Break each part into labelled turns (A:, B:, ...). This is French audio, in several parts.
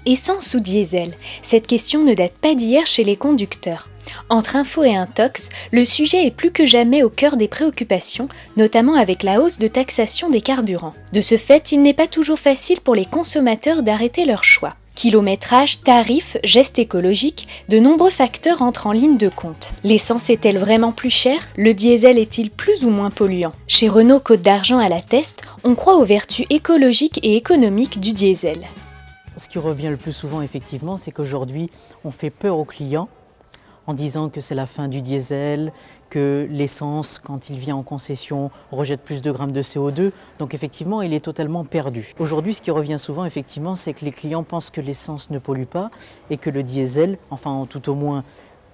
A: Essence ou diesel? Cette question ne date pas d'hier chez les conducteurs. Entre info et intox, le sujet est plus que jamais au cœur des préoccupations, notamment avec la hausse de taxation des carburants. De ce fait, il n'est pas toujours facile pour les consommateurs d'arrêter leur choix. Kilométrage, tarifs, gestes écologiques, de nombreux facteurs entrent en ligne de compte. L'essence est-elle vraiment plus chère? Le diesel est-il plus ou moins polluant? Chez Renault Côte d'Argent à la Teste, on croit aux vertus écologiques et économiques du diesel.
B: Ce qui revient le plus souvent, effectivement, c'est qu'aujourd'hui, on fait peur aux clients en disant que c'est la fin du diesel, que l'essence, quand il vient en concession, rejette plus de grammes de CO2. Donc effectivement, il est totalement perdu. Aujourd'hui, ce qui revient souvent, effectivement, c'est que les clients pensent que l'essence ne pollue pas et que le diesel, enfin tout au moins,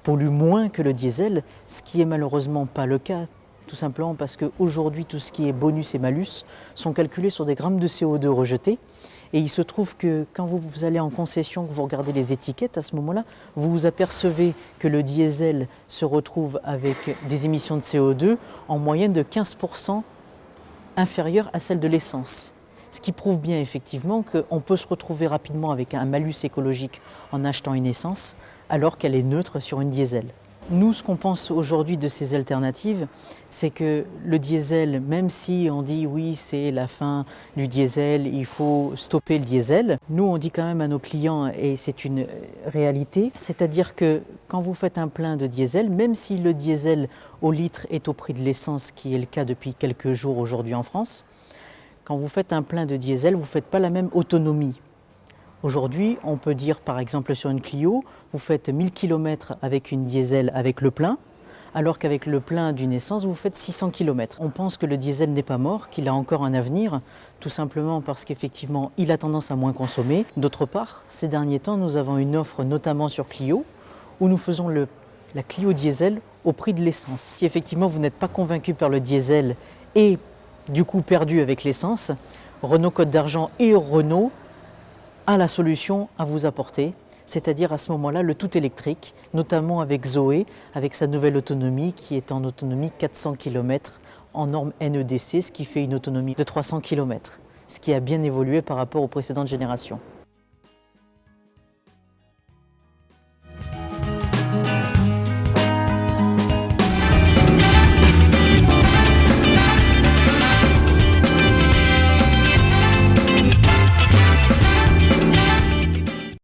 B: pollue moins que le diesel, ce qui est malheureusement pas le cas. Tout simplement parce qu'aujourd'hui, tout ce qui est bonus et malus sont calculés sur des grammes de CO2 rejetés. Et il se trouve que quand vous allez en concession, que vous regardez les étiquettes, à ce moment-là, vous vous apercevez que le diesel se retrouve avec des émissions de CO2 en moyenne de 15% inférieures à celles de l'essence. Ce qui prouve bien effectivement qu'on peut se retrouver rapidement avec un malus écologique en achetant une essence alors qu'elle est neutre sur une diesel. Nous, ce qu'on pense aujourd'hui de ces alternatives, c'est que le diesel, même si on dit oui, c'est la fin du diesel, il faut stopper le diesel, nous on dit quand même à nos clients, et c'est une réalité, c'est-à-dire que quand vous faites un plein de diesel, même si le diesel au litre est au prix de l'essence, qui est le cas depuis quelques jours aujourd'hui en France, quand vous faites un plein de diesel, vous ne faites pas la même autonomie. Aujourd'hui, on peut dire par exemple sur une Clio, vous faites 1000 km avec une diesel avec le plein, alors qu'avec le plein d'une essence, vous faites 600 km. On pense que le diesel n'est pas mort, qu'il a encore un avenir, tout simplement parce qu'effectivement, il a tendance à moins consommer. D'autre part, ces derniers temps, nous avons une offre notamment sur Clio, où nous faisons la Clio diesel au prix de l'essence. Si effectivement vous n'êtes pas convaincu par le diesel et du coup perdu avec l'essence, Renault Côte d'Argent et Renault a la solution à vous apporter, c'est-à-dire à ce moment-là le tout électrique, notamment avec Zoé, avec sa nouvelle autonomie qui est en autonomie 400 km en norme NEDC, ce qui fait une autonomie de 300 km, ce qui a bien évolué par rapport aux précédentes générations.